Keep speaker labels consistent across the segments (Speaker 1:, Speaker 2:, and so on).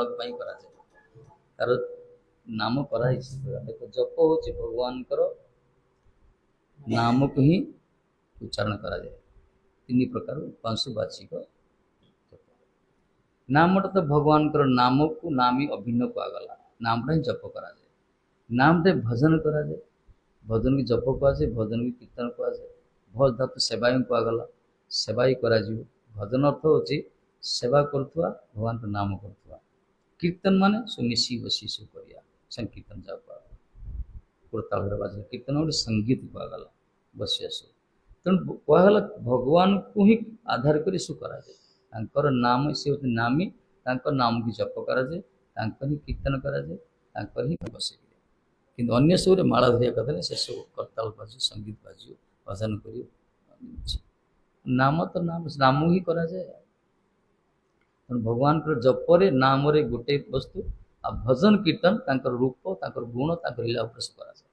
Speaker 1: तार नाम कराई देख जप हूँ भगवान नाम को ही उच्चारण करा जाए तीन प्रकार पंशुवाचिक नामटा तो भगवान नाम को नाम ही अभिन्न कहगला नामटा ही जप करा जाए नामटे भजन करा जाए भजन की जप कहुए भजन की कीर्तन कहुए भज धातु सेवाई कहगला सेवाई करा भजन अर्थ होची सेवा करुवा भगवान नाम करुवा कीर्तन माने सो मिसी बसी सो करिया संकीर्तन जाओ कुरताल बाजे कीर्तन गोटे संगीत कहगला बसिया सो तेणु कहगला भगवान को ही आधार कर सो कर नाम से नामी नाम की जप कराए ही कीर्तन कराए ही बस कि अन्य सब माला धरिया कथा से सब करताल बाजू संगीत बाजू भजन कर नाम तो नाम ही कराए भगवान जपरे नाम रे गोटे वस्तु आ भजन कीर्तन रूप गुण लीला कराए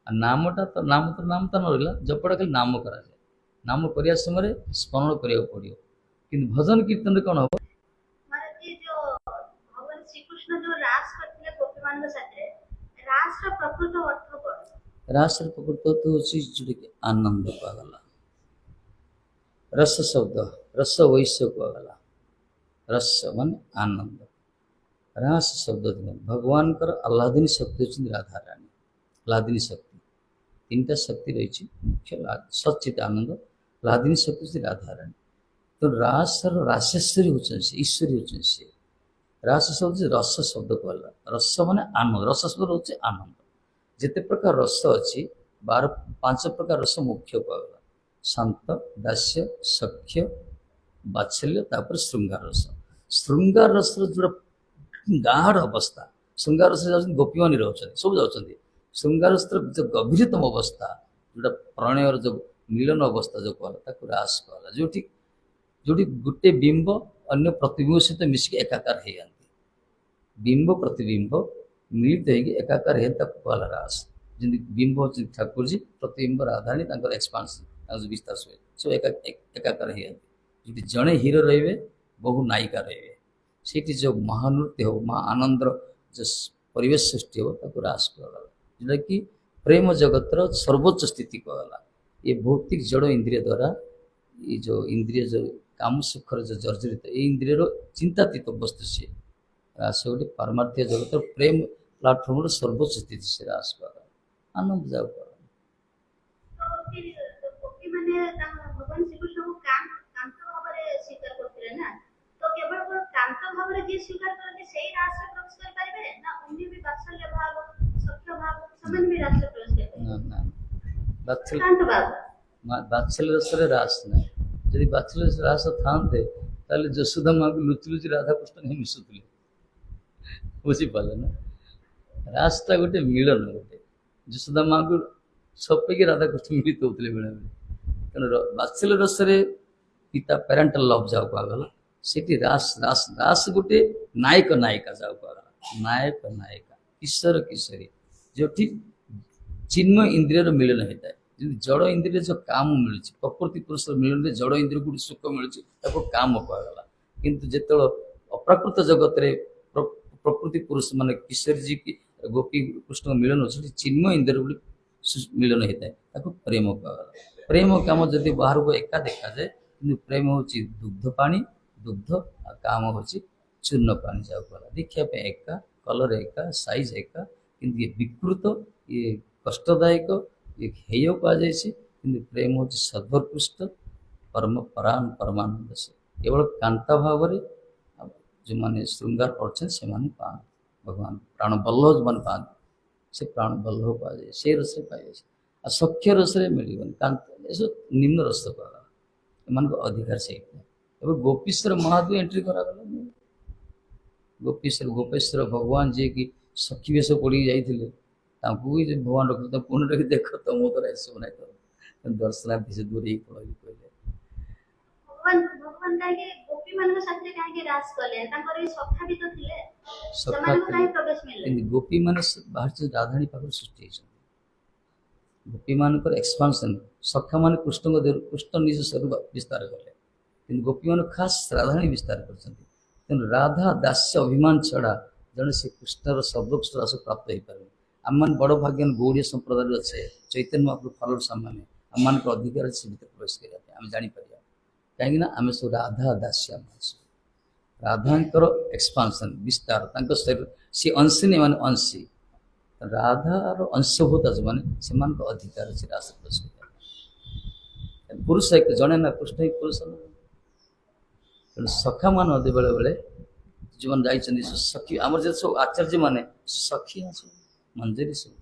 Speaker 1: नामटा तो नाम तो न रहा जपटा खाली नाम कराए नाम करने समय स्मरण करा पड़ो कि भजन कीर्तन कौन हम रास प्रकृत अर्थ हूँ आनंद कहगला रस शब्द रस वैश्य कहगला रस मान आनंद रास शब्द भगवान आह्लादिनी शक्ति होती राधा रानी आह्लादिनी शक्ति तीन टा शक्ति रही मुख्य सचित आनंद आह्लादिनी शक्ति होती राधा रानी तो रास रासेश्वरी होती ईश्वरी होती सी रास शब्द रस शब्द कहला रस मान आनंद रस शब्द होती आनंद जिते प्रकार रस अच्छी 5 प्रकार रस मुख्य कहला शांत दास्य सख्य बात्सल्य तापर श्रृंगार रस जो गाढ़ अवस्था श्रृंगार रस गोपी मान रोचे सब जाऊँच श्रृंगार रस जो गभीरतम अवस्था जोटा प्रणय जो मिलन अवस्था जो कहला रास कहला जो गोटे बिंब अन्य प्रतिबिंब सहित मिसिक एकाकार हो जाती बिंब प्रतिबिंब मिलित हो एकाकार हो कहला रास जमी बिंब हो ठाकुर जी प्रतिबिंब राधारानी एक्सपांसन विस्तार सब एकाकार हो जाती जो जड़े हीरो रे बहु नायिका रे से जो महानृत्य हो महा आनंद जो परिवेश सृष्टि हो रास कहला जोटा कि प्रेम जगतर सर्वोच्च स्थिति कहला ये भौतिक जड़ इंद्रिय द्वारा ये जो इंद्रिय जो काम सुखर जो जर्जरित ये इंद्रियर चिंतातीत वस्तु से रास गोटे पारमार्थ्य जगतर प्रेम प्लाटफर्म सर्वोच्च स्थिति से रास कहला आनंद जाओ बात्सल्य रस रास ना जदि बात्सल्य रास था जशोदा माँ को लुचि लुचि राधा कृष्ण नहीं मिशुले बुझीपारे ना रासटा गोटे मिलन गोटे जशोदा माँ को छपेक राधा कृष्ण मिलित होते बेले बेले तेणु बात्सल्य रस पिता पेरेंटाल लव जाओ कहगला से रास रास रास गोटे नायक नायिका जाओ कहगला नायक नायिका किशोर किशोरी जो चिन्मय इंद्रियर मिलन होता है जड़ इंद्रिय जो काम मिलूँ प्रकृति पुरुष मिलन जड़ इंद्रिय को सुख मिलूँ काम कहगला किंतु जो अप्राकृत जगत रे प्रकृति पुरुष मान किशोर जी की गोपी कृष्ण मिलन अच्छे चिन्मय इंद्रिय मिलन होता है प्रेम कहगला प्रेम काम जब बाहर को एका देखा जाए कि प्रेम हूँ दुग्ध पानी दुग्ध काम हूँ चूर्ण पानी जाओ कहला देखा एका कलर एका साइज एका किंतु ये विकृत ये कष्टदायक ये हेय कहुई प्रेम हूँ सर्वोत्कृष्ट परम परान परमानंद से केवल कांता भाव जो मैंने श्रृंगार कर भगवान प्राण बल्लभ जो मैंने पाते से प्राण बल्लभ कहुए से रस पाए आ सख्य रस मिलने कांता सब निम्न रस कहला एम अधिकार से गोपीश्वर महादेव एंट्री करागला गोपेश्वर भगवान जी की सखी वेश पड़ी जाते भगवान रख पुनः रखी देख तो मो तो ऐसा ना तो दर्शनार्थी से दूर ही पड़ी कहले गोपी मान बाहर राधाणी पाख सृष्टि गोपी मान एक्सपांसन सखा मान कृष्ण निज स्वरूप विस्तार कले कि गोपी मान खास राधाणी विस्तार कर तेणु राधा दास्य अभिमान छड़ा जड़े से कृष्णर सर्वोच्च रस प्राप्त हो पारे आम मान बड़ भाग्यन गौड़ीय संप्रदाय अच्छे चैतन्य महाप्रभु फॉलोअर सामान्य आम मान अधिकार से प्रवेश करने आम जापर कहीं आम सब राधा दास्य राधांकर एक्सपांशन विस्तार शरीर सी अंशी माने अंशी राधार अंशभूत जो मैंने से अधिकार अच्छे रास प्रवेश कर पुरुष एक जड़े ना कृष्ण एक पुरुष तेणु सखा मान बेले बेले जो मैंने जाइए सखी आम जो सब आचार्य मैंने सखी सब मंजरी सब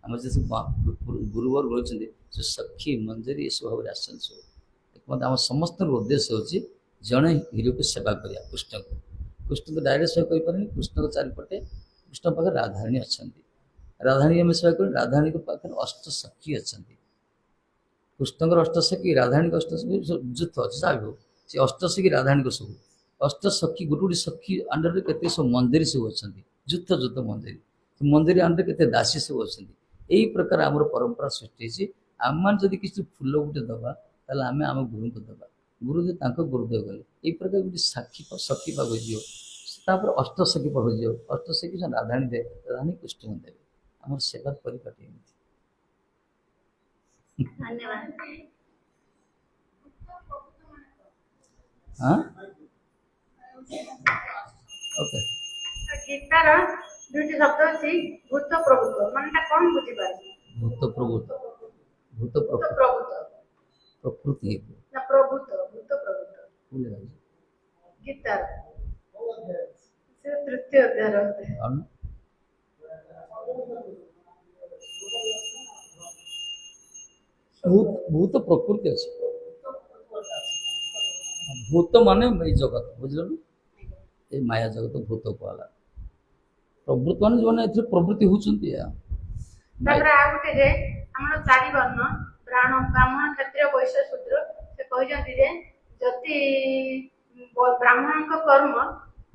Speaker 1: आम जो सब गुरुवर रही सखी मंजरी ये सब भाव आसान सब मत आम समस्त उद्देश्य हूँ जड़े हिरो को सेवा करा कृष्ण को कृष्ण तो डायरेक्ट सेवा करें कृष्ण को चारिपटे कृष्ण पाखे राधारणी अच्छा राधारणी आम सेवा कर राधारणी पाखे अष्ट सखी अच्छा कृष्णकर अष्टसखी राधारणी अष्टसखी जुत अच्छे जहाँ भी हो सी अष्टसखी राधारणी सब अष्टसखी गोटे गोटे सखी अंडर के सब मंदिर सब अच्छा जुत जुत मंदिर मंदिर अंडर के दासी सब अच्छा यही प्रकार आम परंपरा सृष्टि आम मान जब किसी फूल गोटे दबा आम आम गुरु को दबा गुरुदेव गुरुदेव गले यही प्रकार गोटे साखी सखी पाग जीवर अष्टसखी पाग जीव अष्टसखी राधारणी दे राधारणी कृष्ण देवे आम सेवा परिपाटी
Speaker 2: धन्यवाद।
Speaker 1: हाँ ओके
Speaker 2: गीतार दुईटी शब्द अच्छी भूत प्रभुत्व मानटा कौन बुझी पारे
Speaker 1: भूत प्रभुत्व भूत
Speaker 2: प्रभुत्व
Speaker 1: प्रकृति
Speaker 2: ना प्रभुत्व भूत प्रभुत्व गीतार से तृतीय अध्याय
Speaker 1: भूत प्रकृति अच्छे भूत माने जगत बुझल ये माया जगत भूत कहला प्रवृत्ति मान जो मैंने प्रवृत्ति होती
Speaker 2: चारि वर्ण ब्राह्मण क्षत्रिय वैश्य शूद्र से कहते जदि ब्राह्मण कर्म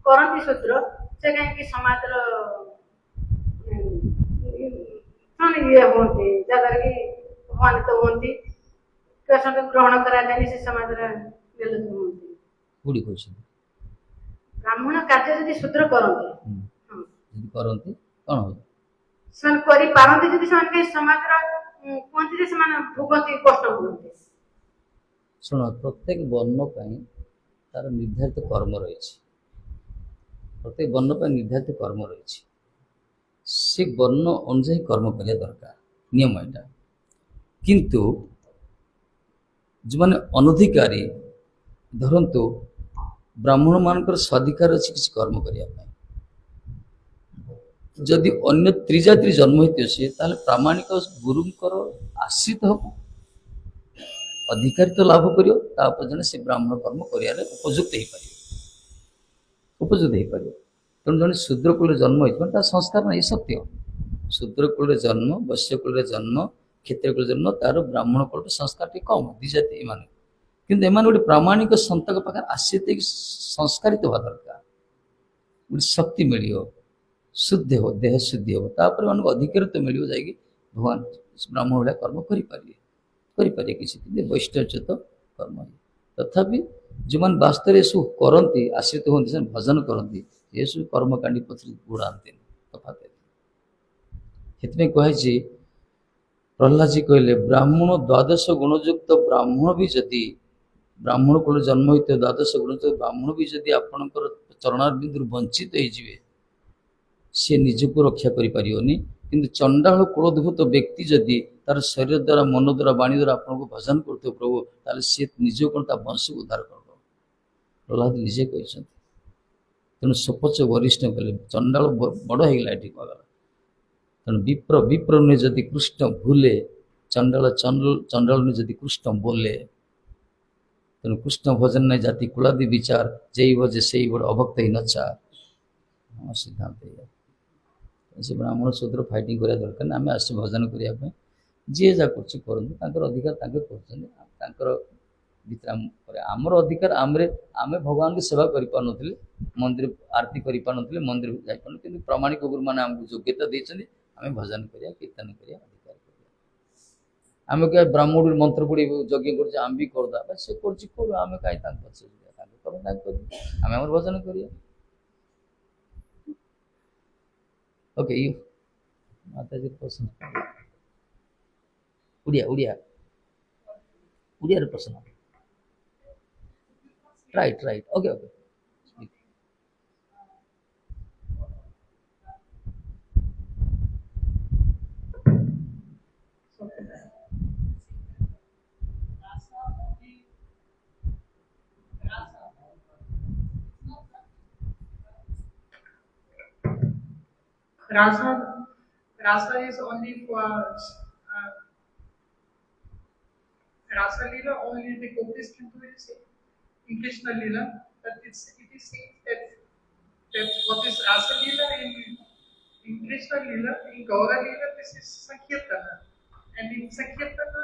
Speaker 2: करती शूद्र से कहीं समाज ये हमें जगह की अपमानित होती ग्रहण करा से समाज
Speaker 1: ब्राह्मण
Speaker 2: कार्य जदि शूद्र करते
Speaker 1: करते कौन हो
Speaker 2: समाज भोगती कष्ट भोगती
Speaker 1: शुण प्रत्येक वर्ण तार निर्धारित कर्म रही प्रत्येक वर्ण निर्धारित कर्म रही से वर्ण अनुजाई कर्म करिया दरकार नियम यहाँ किंतु जो मैंने अनधिकारी धरतु ब्राह्मण मानकर स्वाधिकार अच्छी किसी कर्म करने जदि अन्य त्रिजाति जन्म होती ताले प्रामाणिक गुरुंकर आश्रित हम अधिकारी तो लाभ करियो जने से ब्राह्मण कर्म करियारे उपयुक्त हो पार तेणु जन शूद्रकूल जन्म होता संस्कार ना ये सत्य शूद्रकूल जन्म वैश्यकूल जन्म क्षत्रियकूल जन्म तार ब्राह्मण कूल संस्कार टी कम द्विजाति मान किंतु एम गोटे प्रामाणिक सत पाखे आश्रित संस्कारित हवा दरकार गोटे शक्ति मिल शुद्ध हो देह शुद्धि हो तापर मान अधिकार तो मिल जाएगी भगवान ब्राह्मण भाया कर्म करें किसी वैष्णव तो कर्म तथापि जो मैंने वास्तव ये सब करती आश्रित होती भजन करती ये सब कर्मकांडी पत्र बुड़ाते तफात से कहे प्रहलाद जी कहले ब्राह्मण द्वादश गुणयुक्त ब्राह्मण भी जदि ब्राह्मण कूल जन्म होते द्वादश गुणयुक्त ब्राह्मण भी जदि आपणकर चरणारबिंदु वंचित हो सी निजको रक्षा करें किंतु चंडाल कुलोद्भूत व्यक्ति जदि तार शरीर द्वारा मन द्वारा वाणी द्वारा आपको भजन करते प्रभु ताले सी निज कौन वंश को उद्धार कर प्रहलाद निजे कहते तेणु सपच वरिष्ठ कले चंडाल बड़ होगा ये कहगला तेणु विप्र विप्र ने जदि कृष्ण भूले चंडाल चंडाल ने जदि कृष्ण बोले तेणु कृष्ण भजन ने जाति कुलादि विचार जय भजे से बड़ अभक्त ही नचार सिद्धांत से ब्राह्मण शूद्र फाइटिंग करा दरकार आम आस भजन करने जी जहाँ कर अधिकार कर आमर अधिकार आम भगवान की सेवा कर मंदिर आरती कर मंदिर जापार कि प्रामाणिक गुरु मैंने आमको योग्यता देते आम भजन करा कीर्तन करा अधिकार आम क्या ब्राह्मण मंत्र पढ़ी यज्ञ कर भी करदे सी कर आम कहीं पचे ତମେ ତାଙ୍କ କରିବ ଆମେ ଆମର ଭଜନ କରିବା। ଓକେ ୟୁ ମାତାଜୀ ପ୍ରଶ୍ନ ଓଡ଼ିଆ ଓଡ଼ିଆ ଓଡ଼ିଆରେ ପ୍ରଶ୍ନ right right okay okay
Speaker 3: Rasa is only for Rasa Leela, only the gopis can do it in Krishna Leela, but it is said that what is Rasa Leela in Krishna Leela, in Gaura Leela, this is Sankirtana. And in Sankirtana,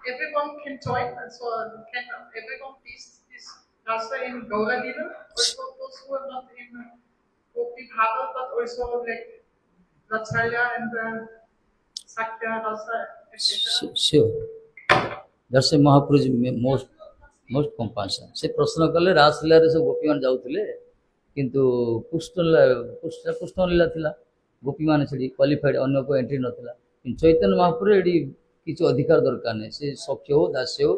Speaker 3: everyone can join, so can everyone taste this Rasa in Gaura Leela, also those who are not in Gopi Bhava, but also like Vatsalya and Sakya Rasa, etc.
Speaker 1: sure that's a Mahaprabhu most compassion ସେ ପ୍ରଶ୍ନ କଲେ ରାସଲୀଳାରେ ସବୁ ଗୋପୀମାନେ ଯାଉଥିଲେ କିନ୍ତୁ କୃଷ୍ଣ ଲୀଳା ଥିଲା ଗୋପୀମାନେ ସେଠି qualified ଅନ୍ୟ କେଉଁ ଏଣ୍ଟ୍ରି ନଥିଲା କିନ୍ତୁ ଚୈତନ୍ୟ ମହାପ୍ରଭୁ ଏଠି କିଛି ଅଧିକାର ଦରକାର ନାହିଁ ସେ ସଖ୍ୟ ହଉ ଦାସ୍ୟ ହଉ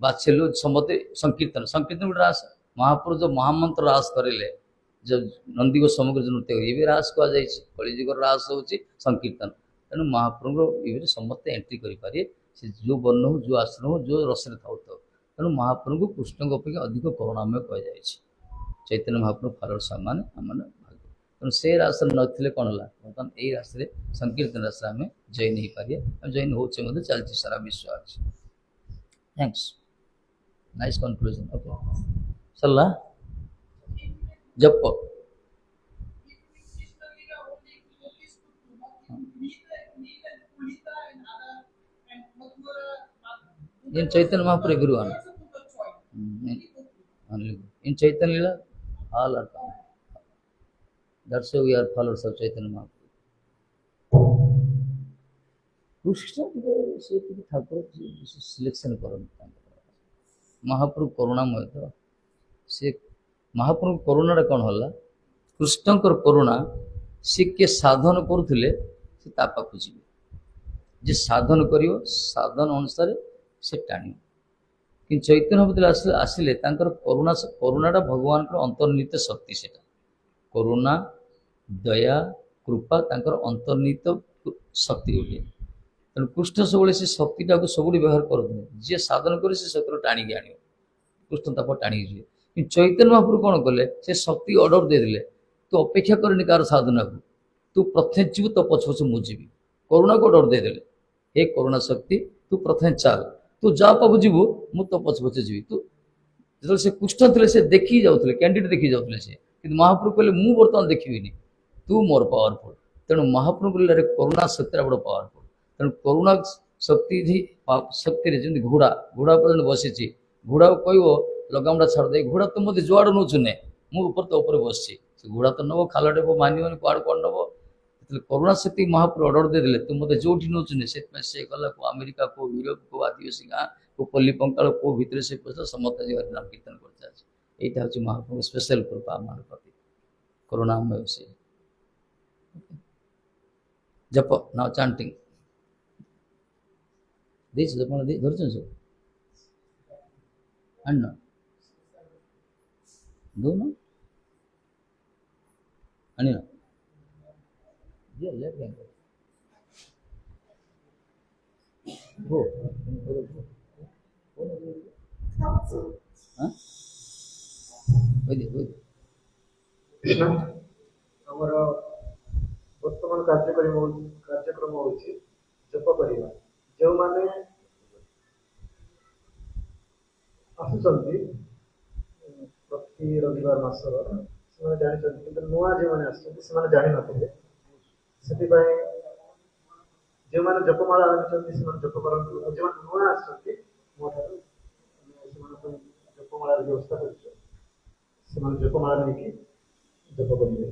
Speaker 1: ବାତ୍ସଲ୍ୟ ସମସ୍ତେ ସଂକୀର୍ତ୍ତନ ଗୋଟେ ରାସ ମହାପ୍ରଭୁ ଯେଉଁ ମହାମନ୍ତ୍ର ରାସ କରିଲେ ଯେଉଁ ନନ୍ଦିଗ ସମଗ୍ର ଯେଉଁ ନୃତ୍ୟ ଇଏ ବି ରାସ କୁହାଯାଇଛି କଳିଯୁଗର ରାସ ହେଉଛି ସଂକୀର୍ତ୍ତନ ତେଣୁ ମହାପ୍ରଭୁଙ୍କ ଇଏରେ ସମସ୍ତେ ଏଣ୍ଟ୍ରି କରିପାରିବେ ସେ ଯେଉଁ ବର୍ଣ୍ଣ ହଉ ଯେଉଁ ଆଶ୍ରମ ହଉ ଯେଉଁ ରସରେ ଥାଉଥାଉ ତେଣୁ ମହାପ୍ରଭୁଙ୍କୁ କୃଷ୍ଣଙ୍କ ଅପେକ୍ଷା ଅଧିକ କରୁଣାମୟ କୁହାଯାଇଛି ଚୈତନ୍ୟ ମହାପ୍ରଭୁ ଫାଲର ସାମାନ ଆମର ଭାଗ୍ୟ ତେଣୁ ସେ ରାସ୍ତାରେ ନଥିଲେ କ'ଣ ହେଲା ବର୍ତ୍ତମାନ ଏଇ ରାସ୍ତାରେ ସଂକୀର୍ତ୍ତନ ରାସ୍ତାରେ ଆମେ ଜଏନ୍ ହେଇପାରିବା ଆମେ ଜଏନ୍ ହେଉଛେ ମଧ୍ୟ ଚାଲିଛି ସାରା ବିଶ୍ୱ ଅଛି ଥ୍ୟାଙ୍କସ୍ ନାଇସ୍ କନକ୍ଲୁଜନ୍ ଓକେ ସରିଲା ଜପ in Chaitanya Mahaprabhu everyone in Chaitanya Leela all are come that's why we are followers of Chaitanya Mahaprabhu Krishna ସେ ଟିକେ ଠାକୁର ସିଲେକ୍ସନ୍ କରନ୍ତି ତାଙ୍କର ମହାପ୍ରଭୁ କରୁଣାମୟ ତ ସେ ମହାପ୍ରଭୁ କରୁଣାଟା କ'ଣ ହେଲା କୃଷ୍ଣଙ୍କର କରୁଣା ସେ କିଏ ସାଧନ କରୁଥିଲେ ସେ ତା ପାଖକୁ ଯିବେ ଯେ ସାଧନ କରିବ ସାଧନ ଅନୁସାରେ ସେ ଟାଣିବ କିନ୍ତୁ ଚୈତନ୍ୟ ମହାପ୍ରଭୁ ଆସିଲେ ତାଙ୍କର କରୁଣାଟା ଭଗବାନଙ୍କର ଅନ୍ତର୍ନିହିତ ଶକ୍ତି ସେଟା କରୁଣା ଦୟା କୃପା ତାଙ୍କର ଅନ୍ତର୍ନିହିତ ଶକ୍ତି ଗୋଟିଏ ତେଣୁ କୃଷ୍ଣ ସବୁବେଳେ ସେ ଶକ୍ତିଟାକୁ ସବୁଠି ବ୍ୟବହାର କରୁଥିଲେ ଯିଏ ସାଧନ କରି ସେ ଶକ୍ତିକୁ ଟାଣିକି ଆଣିବ କୃଷ୍ଣ ତାକୁ ଟାଣିକି ଯିବେ କିନ୍ତୁ ଚୈତନ୍ୟ ମହାପ୍ରଭୁ କ'ଣ କଲେ ସେ ଶକ୍ତି ଅର୍ଡର ଦେଇଦେଲେ ତୁ ଅପେକ୍ଷା କରିନି କାହାର ସାଧନାକୁ ତୁ ପ୍ରଥମେ ଯିବୁ ତୋ ପଛ ପଛ ମୁଁ ଯିବି କରୁଣାକୁ ଅର୍ଡର ଦେଇଦେଲେ ହେ କରୁଣା ଶକ୍ତି ତୁ ପ୍ରଥମେ ଚାଲ ତୁ ଯାହା ପାଖକୁ ଯିବୁ ମୁଁ ତୋ ପଛ ପଛେ ଯିବି ତୁ ଯେତେବେଳେ ସେ କୃଷ୍ଣ ଥିଲେ ସେ ଦେଖିକି ଯାଉଥିଲେ କ୍ୟାଣ୍ଡିଡେଟ୍ ଦେଖିକି ଯାଉଥିଲେ ସେ କିନ୍ତୁ ମହାପ୍ରଭୁ କହିଲେ ମୁଁ ବର୍ତ୍ତମାନ ଦେଖିବିନି ତୁ ମୋର ପାୱାରଫୁଲ୍ ତେଣୁ ମହାପ୍ରଭୁ ଲୀଳାରେ କରୁଣା ଶକ୍ତିଟା ବଡ଼ ପାୱାରଫୁଲ୍ ତେଣୁ କରୁଣା ଶକ୍ତିରେ ଯେମିତି ଘୋଡ଼ା ପର୍ଯ୍ୟନ୍ତ ବସିଛି ଘୋଡ଼ାକୁ କହିବ ଲଗାମଟା ଛାଡ଼ି ଦେଇ ଘୋଡ଼ା ତ ମୋତେ ଯୁଆଡ଼େ ନେଉଛୁ ନେ ମୁଁ ଉପରେ ତ ଉପରେ ବସିଛି ସେ ଘୋଡ଼ା ତ ନେବ ଖାଲଟେ ମାନିବନି କୁଆଡ଼େ କୁଆଡ଼େ ନେବ ଯେତେବେଳେ କରୁଣା ଶକ୍ତି ମହାପ୍ରଭୁ ଅର୍ଡର ଦେଇଦେଲେ ତୁ ମୋତେ ଯୋଉଠି ନେଉଛୁ ନେ ସେଥିପାଇଁ ସେ ଗଲା କେଉଁ ଆମେରିକା କେଉଁ ୟୁରୋପ କେଉଁ ଆଦିବାସୀ ଗାଁ କେଉଁ ପଲ୍ଲୀ ପଙ୍କାଳ କେଉଁ ଭିତରେ ସେ ପଇସା ସମସ୍ତେ ଜାଗାରେ ନାମ କୀର୍ତ୍ତନ କରିଚାଲିଛି ଏଇଟା ହେଉଛି ମହାପ୍ରଭୁ ସ୍ପେଶାଲ କୃପା ଆମର ପ୍ରତି କରୁଣାମୟ ସେ ଜପ ନାଉ ଚାଣ୍ଟିଂ ଦେଇଛୁ ଆପଣ ଧରିଛନ୍ତି ସବୁ ଆଣିନ ଦଉନ ଆଣିନ go
Speaker 4: ଆମର ବର୍ତ୍ତମାନ କାର୍ଯ୍ୟକ୍ରମ ହେଉଛି ଜପ କରିବା ଯେଉଁମାନେ ଆସୁଛନ୍ତି ପ୍ରତି ରବିବାର ମାସର ସେମାନେ ଜାଣିଛନ୍ତି କିନ୍ତୁ ନୂଆ ଯେଉଁମାନେ ଆସୁଛନ୍ତି ସେମାନେ ଜାଣିନଥିଲେ ସେଥିପାଇଁ ଯେଉଁମାନେ ଜପମାଳା ଆଣିଛନ୍ତି ସେମାନେ ଜପ କରନ୍ତୁ ଯେଉଁମାନେ ନୂଆ ଆସୁଛନ୍ତି ମୋ ଠାରୁ ସେମାନଙ୍କ ପାଇଁ ଜପମାଳାର ବ୍ୟବସ୍ଥା କରିଛୁ ସେମାନେ ଜପମାଳା ନେଇକି ଜପ କରିବେ।